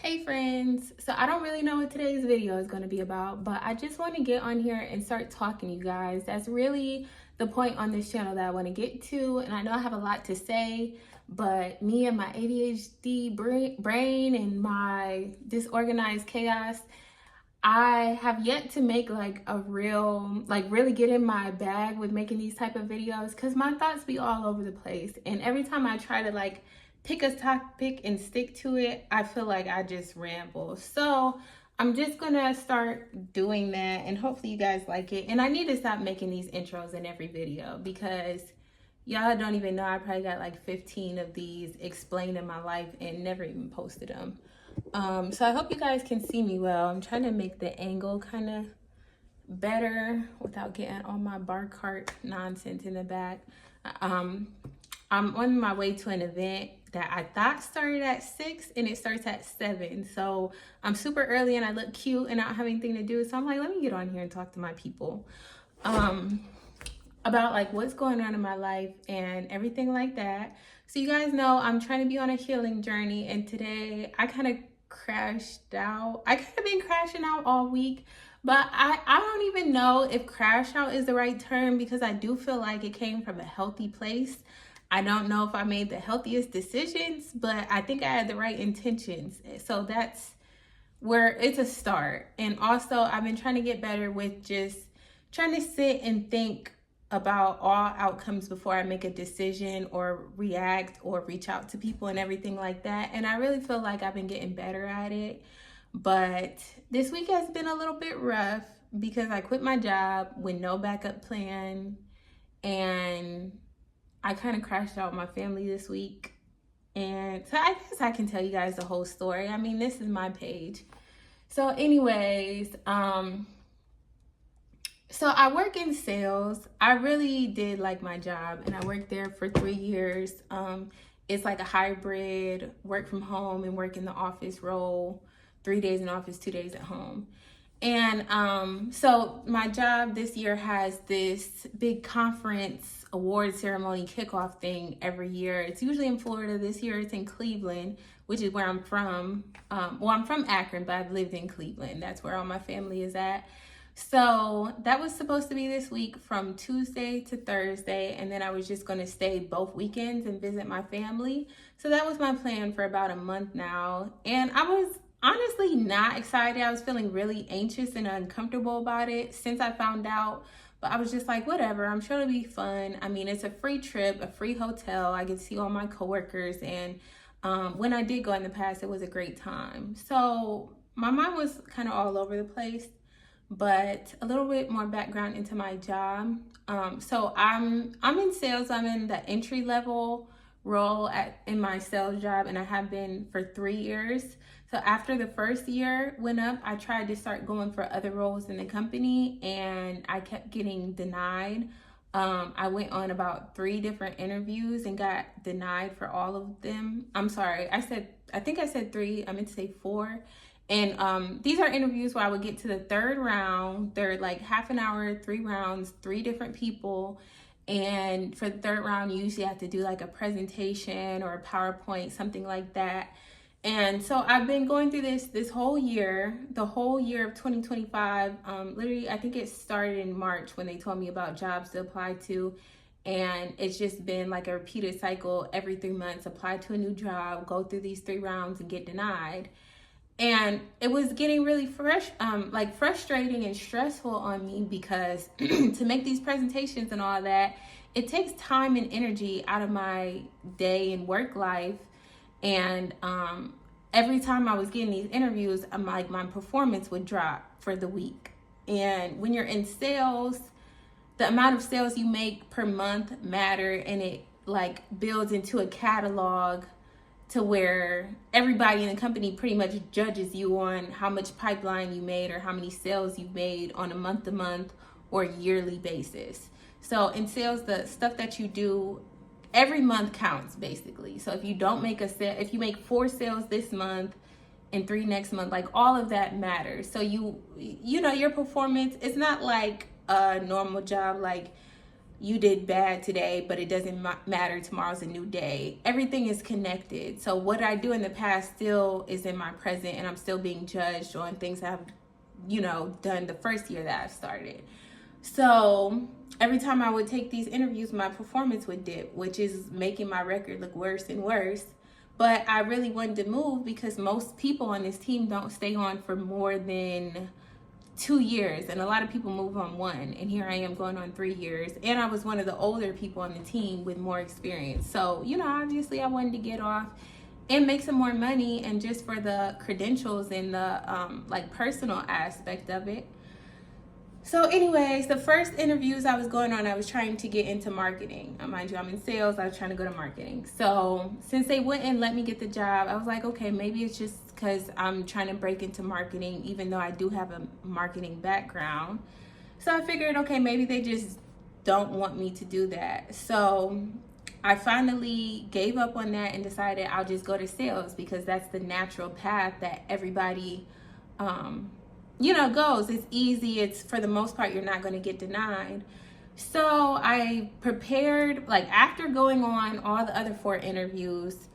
Hey friends, so I don't really know what today's video is going to be about, but I just want to get on here and start talking to you guys. That's really the point on this channel that I want to get to, and I know I have a lot to say, but me and my ADHD brain and my disorganized chaos, I have yet to make really get in my bag with making these type of videos because my thoughts be all over the place. And every time I try to pick a topic and stick to it, I feel like I just ramble. So I'm just gonna start doing that and hopefully you guys like it. And I need to stop making these intros in every video because y'all don't even know I probably got like 15 of these explaining my life and never even posted them. So I hope you guys can see me well. I'm trying to make the angle kind of better without getting all my bar cart nonsense in the back. I'm on my way to an event that I thought started at 6 and it starts at 7. So I'm super early and I look cute and I don't have anything to do. So I'm like, let me get on here and talk to my people about like what's going on in my life and everything like that. So you guys know I'm trying to be on a healing journey, and today I kind of crashed out. I kind of been crashing out all week, but I don't even know if crash out is the right term because I do feel like it came from a healthy place. I don't know if I made the healthiest decisions, but I think I had the right intentions. So that's where it's a start. And also I've been trying to get better with just trying to sit and think about all outcomes before I make a decision or react or reach out to people and everything like that. And I really feel like I've been getting better at it. But this week has been a little bit rough because I quit my job with no backup plan. And I kind of crashed out with my family this week. And so I guess I can tell you guys the whole story. I mean, this is my page. So anyways, so I work in sales. I really did like my job and I worked there for 3 years. It's like a hybrid work from home and work in the office role, 3 days in office, 2 days at home. And so my job this year has this big conference award ceremony kickoff thing every year. It's usually in Florida. This year it's in Cleveland, which is where I'm from. Well, I'm from Akron, but I've lived in Cleveland. That's where all my family is at. So that was supposed to be this week from Tuesday to Thursday, and then I was just going to stay both weekends and visit my family. So that was my plan for about a month now, and I was honestly not excited. I was feeling really anxious and uncomfortable about it since I found out, but I was just like, whatever, I'm sure it'll be fun. I mean, it's a free trip, a free hotel. I get to see all my coworkers, and when I did go in the past, it was a great time. So my mind was kind of all over the place. But a little bit more background into my job. So I'm in sales. I'm in the entry level role in my sales job, and I have been for 3 years. So after the first year went up, I tried to start going for other roles in the company, and I kept getting denied. I went on about 3 different interviews and got denied for all of them. I'm sorry, I think I said 3. I meant to say 4. And these are interviews where I would get to the 3rd round. They're like half an hour, 3 rounds, 3 different people. And for the 3rd round, you usually have to do like a presentation or a PowerPoint, something like that. And so I've been going through this whole year, the whole year of 2025. Literally, I think it started in March when they told me about jobs to apply to. And it's just been like a repeated cycle every 3 months, apply to a new job, go through these 3 rounds and get denied. And it was getting really frustrating and stressful on me because to make these presentations and all that, it takes time and energy out of my day and work life. And every time I was getting these interviews, I'm like, my performance would drop for the week. And when you're in sales, the amount of sales you make per month matter, and it like builds into a catalog to where everybody in the company pretty much judges you on how much pipeline you made or how many sales you made on a month-to-month or yearly basis. So in sales, the stuff that you do every month counts basically. So if you don't make a sale, if you make 4 sales this month and 3 next month, like all of that matters. So you know, your performance, it's not like a normal job, like you did bad today, but it doesn't matter. Tomorrow's a new day. Everything is connected. So what I do in the past still is in my present, and I'm still being judged on things I've, done the first year that I've started. So every time I would take these interviews, my performance would dip, which is making my record look worse and worse. But I really wanted to move because most people on this team don't stay on for more than 2 years, and a lot of people move on 1, and here I am going on 3 years, and I was one of the older people on the team with more experience. So obviously I wanted to get off and make some more money, and just for the credentials and the personal aspect of it. So anyways, the first interviews I was going on, I was trying to get into marketing. Mind you, I'm in sales. I was trying to go to marketing. So since they wouldn't let me get the job, I was like, okay, maybe it's just because I'm trying to break into marketing, even though I do have a marketing background. So I figured, okay, maybe they just don't want me to do that. So I finally gave up on that and decided I'll just go to sales, because that's the natural path that everybody goes. It's easy. It's, for the most part, you're not going to get denied. So I prepared, after going on all the other 4 interviews,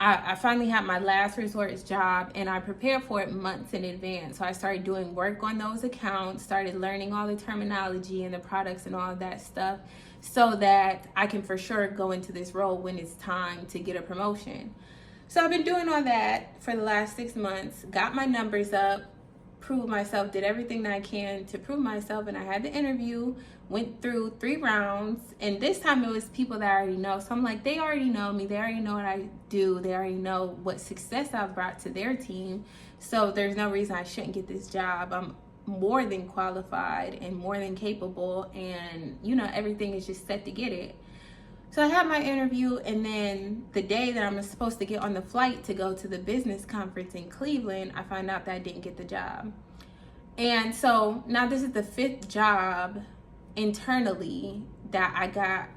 I finally had my last resort job, and I prepared for it months in advance. So I started doing work on those accounts, started learning all the terminology and the products and all of that stuff, so that I can for sure go into this role when it's time to get a promotion. So I've been doing all that for the last 6 months, got my numbers up, proved myself, did everything that I can to prove myself, and I had the interview, went through 3 rounds, and this time it was people that I already know. So I'm like, they already know me, they already know what I do, they already know what success I've brought to their team, so there's no reason I shouldn't get this job. I'm more than qualified and more than capable, and everything is just set to get it. So I had my interview, and then the day that I'm supposed to get on the flight to go to the business conference in Cleveland, I found out that I didn't get the job. And so now this is the 5th job internally that I got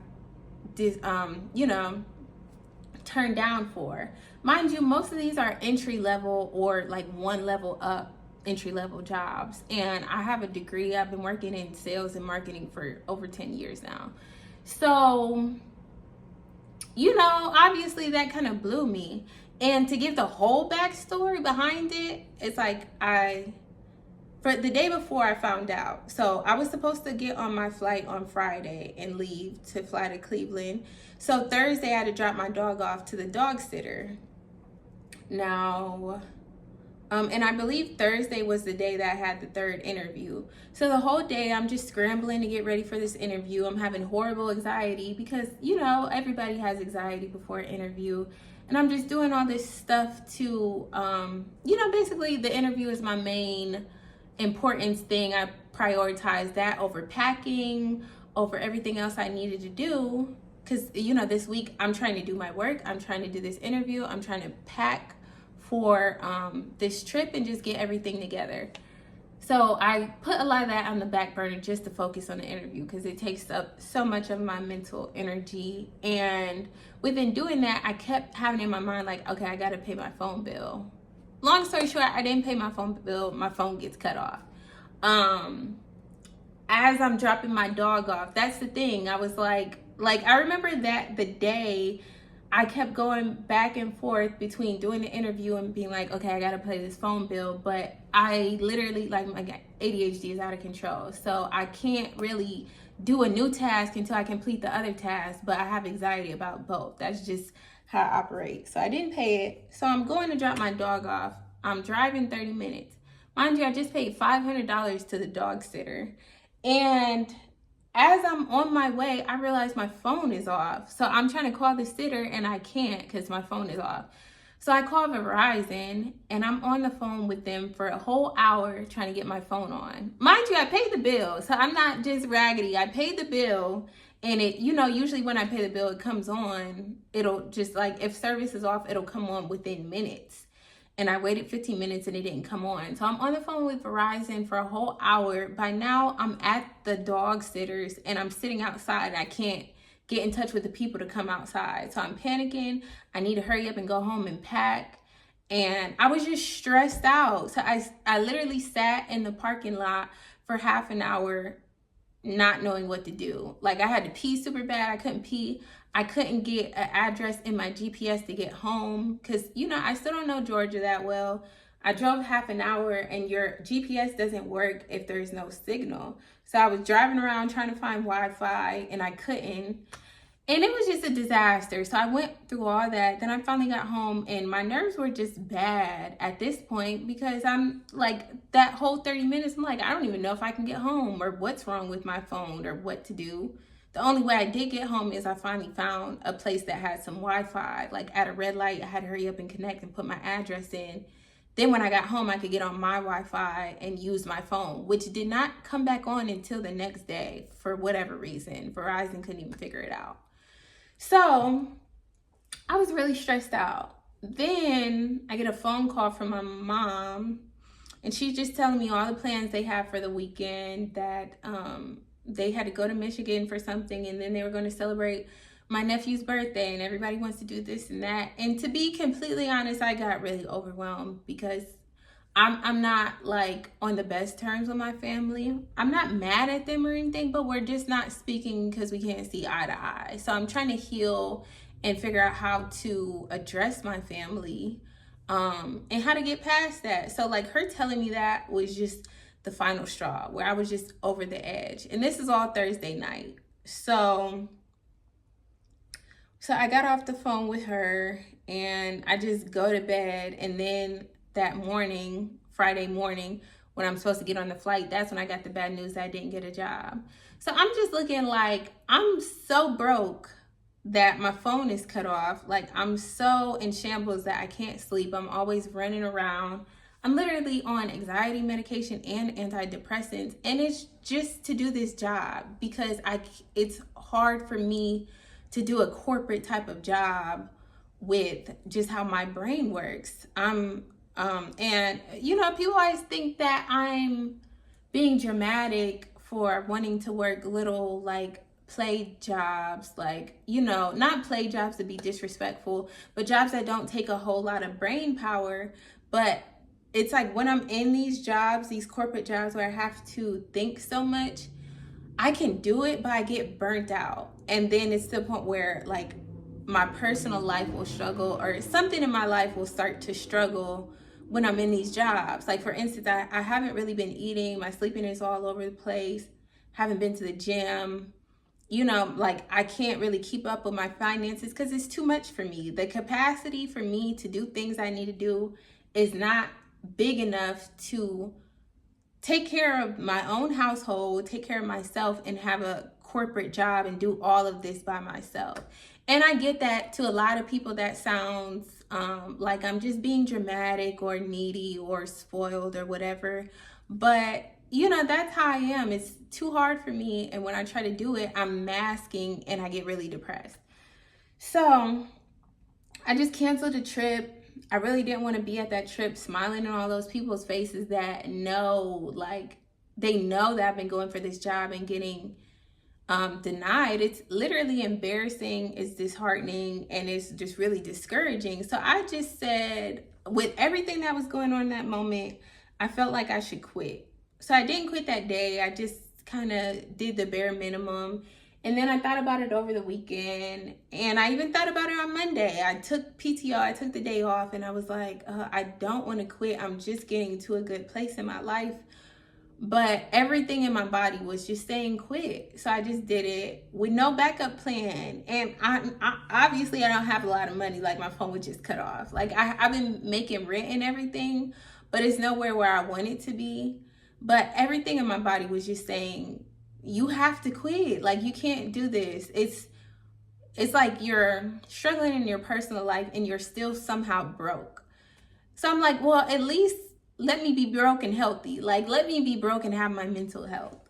this, turned down for. Mind you, most of these are entry level or 1 level up entry level jobs. And I have a degree. I've been working in sales and marketing for over 10 years now. So obviously that kind of blew me. And to give the whole backstory behind it, it's for the day before I found out. So I was supposed to get on my flight on Friday and leave to fly to Cleveland. So Thursday I had to drop my dog off to the dog sitter. Now, and I believe Thursday was the day that I had the 3rd interview. So the whole day I'm just scrambling to get ready for this interview. I'm having horrible anxiety because, everybody has anxiety before an interview. And I'm just doing all this stuff to, basically the interview is my main importance thing. I prioritize that over packing, over everything else I needed to do. Because, this week I'm trying to do my work. I'm trying to do this interview. I'm trying to pack for this trip and just get everything together. So I put a lot of that on the back burner just to focus on the interview, because it takes up so much of my mental energy. And within doing that, I kept having in my mind, okay, I gotta pay my phone bill. Long story short, I didn't pay my phone bill. My phone gets cut off. As I'm dropping my dog off, that's the thing. I was I remember that the day I kept going back and forth between doing the interview and being okay, I gotta pay this phone bill, but I literally, my ADHD is out of control. So I can't really do a new task until I complete the other task, but I have anxiety about both. That's just how I operate. So I didn't pay it. So I'm going to drop my dog off. I'm driving 30 minutes. Mind you, I just paid $500 to the dog sitter. And as I'm on my way, I realize my phone is off. So I'm trying to call the sitter and I can't because my phone is off. So I call Verizon and I'm on the phone with them for a whole hour trying to get my phone on. Mind you, I paid the bill. So I'm not just raggedy. I paid the bill, and it, usually when I pay the bill, it comes on. It'll just if service is off, it'll come on within minutes. And I waited 15 minutes and it didn't come on. So I'm on the phone with Verizon for a whole hour. By now I'm at the dog sitters and I'm sitting outside. I can't get in touch with the people to come outside. So I'm panicking. I need to hurry up and go home and pack. And I was just stressed out. So I literally sat in the parking lot for half an hour not knowing what to do. Like, I had to pee super bad. I couldn't pee. I couldn't get an address in my GPS to get home because, you know, I still don't know Georgia that well. I drove half an hour and your GPS doesn't work if there's no signal. So I was driving around trying to find Wi-Fi and I couldn't. And it was just a disaster. So I went through all that. Then I finally got home and my nerves were just bad at this point because I'm like, that whole 30 minutes, I'm like, I don't even know if I can get home or what's wrong with my phone or what to do. The only way I did get home is I finally found a place that had some Wi-Fi. Like at a red light, I had to hurry up and connect and put my address in. Then when I got home, I could get on my Wi-Fi and use my phone, which did not come back on until the next day for whatever reason. Verizon couldn't even figure it out. So I was really stressed out. Then I get a phone call from my mom and she's just telling me all the plans they have for the weekend, that they had to go to Michigan for something and then they were going to celebrate my nephew's birthday and everybody wants to do this and that. And to be completely honest, I got really overwhelmed because I'm not like on the best terms with my family. I'm not mad at them or anything, but we're just not speaking because we can't see eye to eye. So I'm trying to heal and figure out how to address my family and how to get past that. So like her telling me that was just the final straw where I was just over the edge. And this is all Thursday night. So I got off the phone with her and I just go to bed, and then that morning, Friday morning, when I'm supposed to get on the flight, that's when I got the bad news that I didn't get a job. So I'm just looking like I'm so broke that my phone is cut off. Like I'm so in shambles that I can't sleep. I'm always running around. I'm literally on anxiety medication and antidepressants, and it's just to do this job because it's hard for me to do a corporate type of job with just how my brain works. And you know, people always think that I'm being dramatic for wanting to work little like play jobs, like, you know, not play jobs to be disrespectful, but jobs that don't take a whole lot of brain power. But it's like when I'm in these jobs, these corporate jobs where I have to think so much, I can do it, but I get burnt out. And then it's to the point where like my personal life will struggle, or something in my life will start to struggle when I'm in these jobs. Like for instance, I haven't really been eating. My sleeping is all over the place. Haven't been to the gym. You know, like I can't really keep up with my finances because it's too much for me. The capacity for me to do things I need to do is not big enough to take care of my own household, take care of myself, and have a corporate job and do all of this by myself. And I get that to a lot of people that sounds like I'm just being dramatic or needy or spoiled or whatever. But, you know, that's how I am. It's too hard for me. And when I try to do it, I'm masking and I get really depressed. So I just canceled the trip. I really didn't want to be at that trip smiling in all those people's faces that know, like, they know that I've been going for this job and getting denied. It's literally embarrassing, it's disheartening, and it's just really discouraging. So I just said, with everything that was going on in that moment, I felt like I should quit. So I didn't quit that day. I just kind of did the bare minimum. And then I thought about it over the weekend, and I even thought about it on Monday. I took PTO, I took the day off, and I was like, I don't want to quit. I'm just getting to a good place in my life. But everything in my body was just saying quit. So I just did it with no backup plan. And I obviously I don't have a lot of money. Like my phone would just cut off. Like I've been making rent and everything, but it's nowhere where I want it to be. But everything in my body was just saying, you have to quit. Like you can't do this. It's like you're struggling in your personal life and you're still somehow broke. So I'm like, well, at least let me be broke and healthy. Like, let me be broke and have my mental health.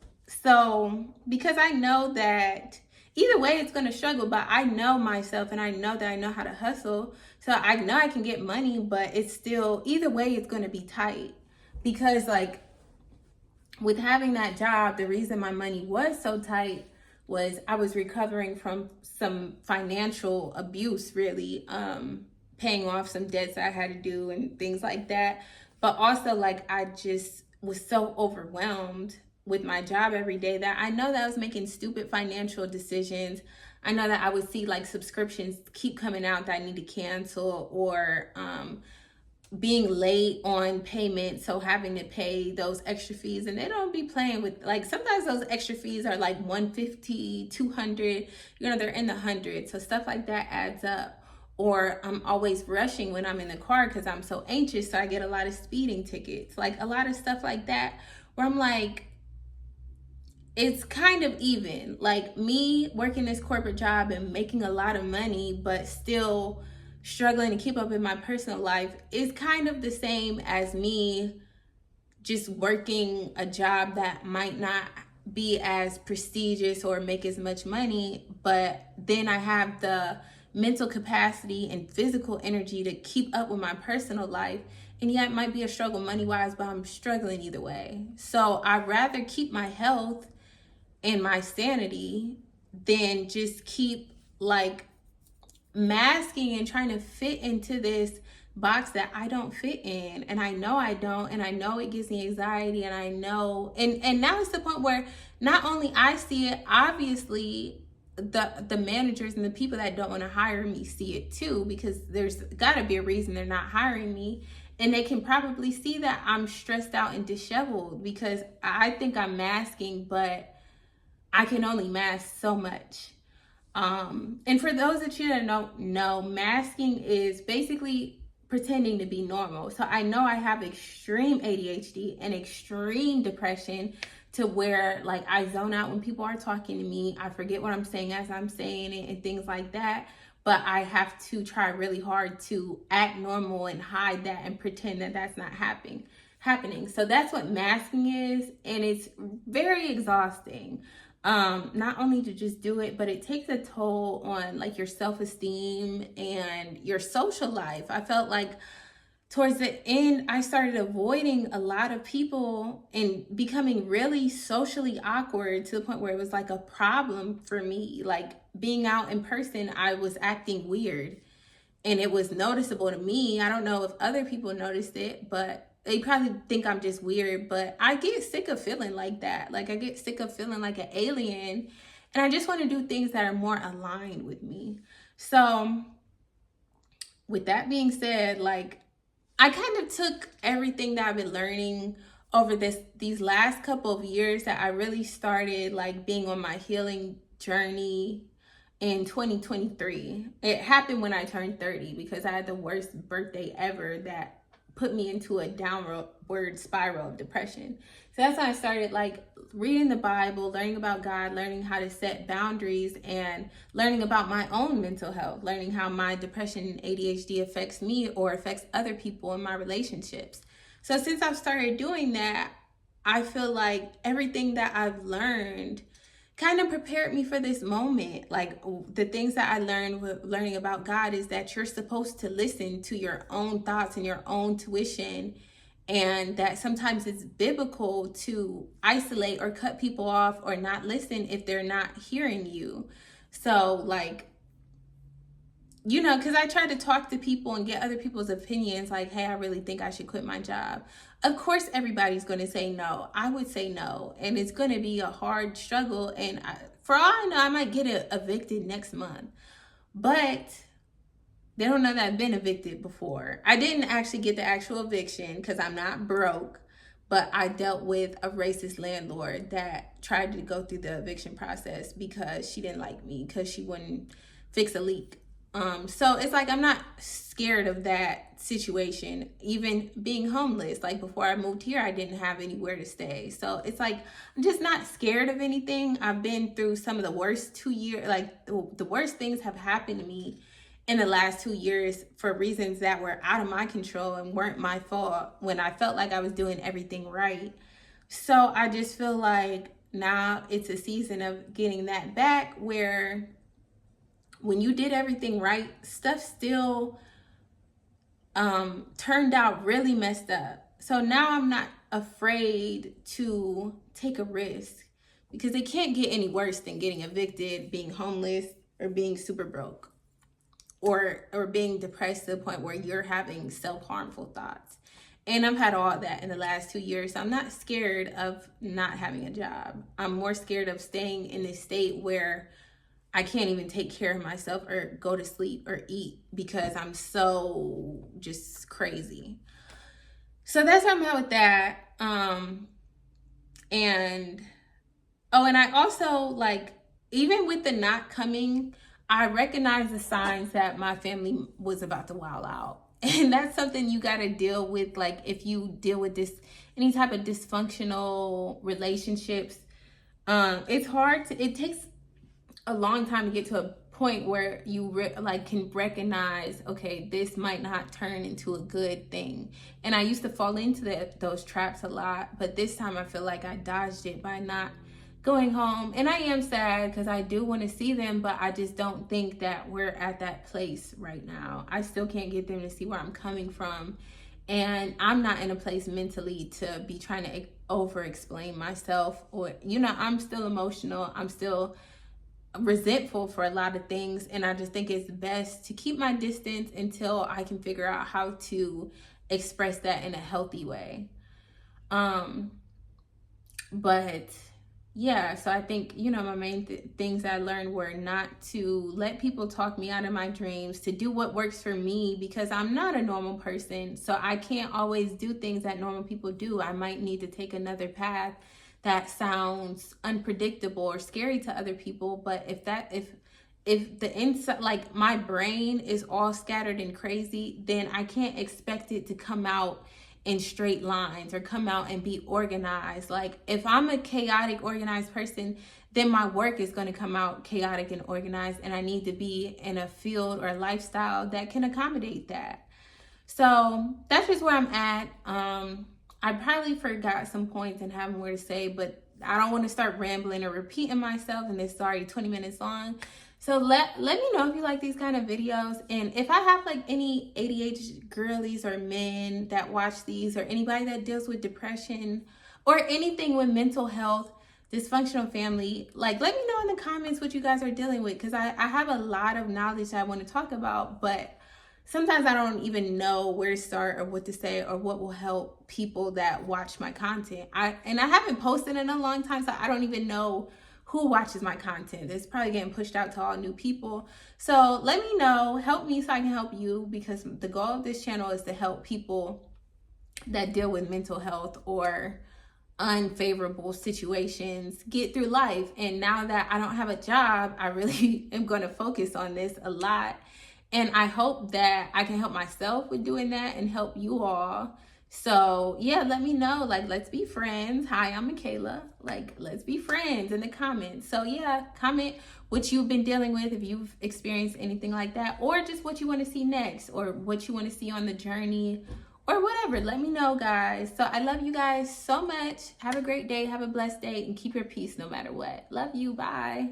So, because I know that either way it's going to struggle, but I know myself and I know that I know how to hustle. So I know I can get money, but it's still, either way it's going to be tight. Because like with having that job, the reason my money was so tight was I was recovering from some financial abuse, really, paying off some debts I had to do and things like that. But also, like, I just was so overwhelmed with my job every day, that I know that I was making stupid financial decisions. I know that I would see like subscriptions keep coming out that I need to cancel, or being late on payment, so having to pay those extra fees. And they don't be playing with, like, sometimes those extra fees are like 150, 200, they're in the hundreds. So stuff like that adds up. Or I'm always rushing when I'm in the car because I'm so anxious, so I get a lot of speeding tickets, like a lot of stuff like that, where I'm like, it's kind of even. Like, me working this corporate job and making a lot of money, but still struggling to keep up in my personal life, is kind of the same as me just working a job that might not be as prestigious or make as much money, but then I have the mental capacity and physical energy to keep up with my personal life. And yet it might be a struggle money wise, but I'm struggling either way. So I'd rather keep my health and my sanity than just keep like masking and trying to fit into this box that I don't fit in. And I know I don't, and I know it gives me anxiety, and I know, and now it's the point where not only I see it, obviously the managers and the people that don't want to hire me see it too, because there's got to be a reason they're not hiring me. And they can probably see that I'm stressed out and disheveled because I think I'm masking, but I can only mask so much. And for those of you that don't know, masking is basically pretending to be normal. So I know I have extreme ADHD and extreme depression, to where like I zone out when people are talking to me. I forget what I'm saying as I'm saying it and things like that. But I have to try really hard to act normal and hide that and pretend that that's not happening. So that's what masking is, and it's very exhausting. Not only to just do it, but it takes a toll on like your self-esteem and your social life. I felt like towards the end, I started avoiding a lot of people and becoming really socially awkward, to the point where it was like a problem for me. Like, being out in person, I was acting weird, and it was noticeable to me. I don't know if other people noticed it, but they probably think I'm just weird. But I get sick of feeling like that. Like, I get sick of feeling like an alien, and I just want to do things that are more aligned with me. So with that being said, like, I kind of took everything that I've been learning over these last couple of years, that I really started like being on my healing journey in 2023. It happened when I turned 30, because I had the worst birthday ever that put me into a downward spiral of depression. So that's when I started like reading the Bible, learning about God, learning how to set boundaries, and learning about my own mental health, learning how my depression and ADHD affects me or affects other people in my relationships. So since I've started doing that, I feel like everything that I've learned kind of prepared me for this moment. Like, the things that I learned with learning about God is that you're supposed to listen to your own thoughts and your own tuition, and that sometimes it's biblical to isolate or cut people off or not listen if they're not hearing you. So like, because I try to talk to people and get other people's opinions, like, hey, I really think I should quit my job. Of course, everybody's going to say no. I would say no. And it's going to be a hard struggle. And for all I know, I might get evicted next month. But they don't know that I've been evicted before. I didn't actually get the actual eviction because I'm not broke. But I dealt with a racist landlord that tried to go through the eviction process because she didn't like me, because she wouldn't fix a leak. So it's like, I'm not scared of that situation. Even being homeless, like before I moved here, I didn't have anywhere to stay. So it's like, I'm just not scared of anything. I've been through some of the worst 2 years, like the worst things have happened to me in the last 2 years for reasons that were out of my control and weren't my fault, when I felt like I was doing everything right. So I just feel like now it's a season of getting that back, where when you did everything right, stuff still turned out really messed up. So now I'm not afraid to take a risk, because it can't get any worse than getting evicted, being homeless, or being super broke, or being depressed to the point where you're having self-harmful thoughts. And I've had all that in the last 2 years. So I'm not scared of not having a job. I'm more scared of staying in this state where I can't even take care of myself or go to sleep or eat because I'm so just crazy. So that's where I'm at with that. And oh, and I also, like, even with the not coming, I recognize the signs that my family was about to wild out. And that's something you got to deal with. Like, if you deal with this, any type of dysfunctional relationships, it's hard to, it takes a long time to get to a point where you like can recognize, okay, this might not turn into a good thing. And I used to fall into those traps a lot, but this time I feel like I dodged it by not going home. And I am sad because I do want to see them, but I just don't think that we're at that place right now. I still can't get them to see where I'm coming from, and I'm not in a place mentally to be trying to over explain myself, or I'm still emotional, I'm still resentful for a lot of things, and I just think it's best to keep my distance until I can figure out how to express that in a healthy way. But yeah, so I think, my main things I learned were not to let people talk me out of my dreams, to do what works for me, because I'm not a normal person. So I can't always do things that normal people do. I might need to take another path that sounds unpredictable or scary to other people. But if the inside, like my brain is all scattered and crazy, then I can't expect it to come out in straight lines or come out and be organized. Like, if I'm a chaotic, organized person, then my work is going to come out chaotic and organized, and I need to be in a field or a lifestyle that can accommodate that. So that's just where I'm at. I probably forgot some points and have more to say, but I don't want to start rambling or repeating myself, and it's already 20 minutes long. So let me know if you like these kind of videos, and if I have like any ADHD girlies or men that watch these, or anybody that deals with depression or anything with mental health, dysfunctional family, like, let me know in the comments what you guys are dealing with, because I have a lot of knowledge that I want to talk about, but sometimes I don't even know where to start or what to say or what will help people that watch my content. I haven't posted in a long time, so I don't even know who watches my content. It's probably getting pushed out to all new people. So let me know, help me so I can help you, because the goal of this channel is to help people that deal with mental health or unfavorable situations get through life. And now that I don't have a job, I really am going to focus on this a lot. And I hope that I can help myself with doing that and help you all. So yeah, let me know, like, let's be friends. Hi, I'm Michaela. Like, let's be friends in the comments. So yeah, comment what you've been dealing with, if you've experienced anything like that, or just what you want to see next, or what you want to see on the journey, or whatever. Let me know, guys. So I love you guys so much. Have a great day. Have a blessed day, and keep your peace no matter what. Love you. Bye.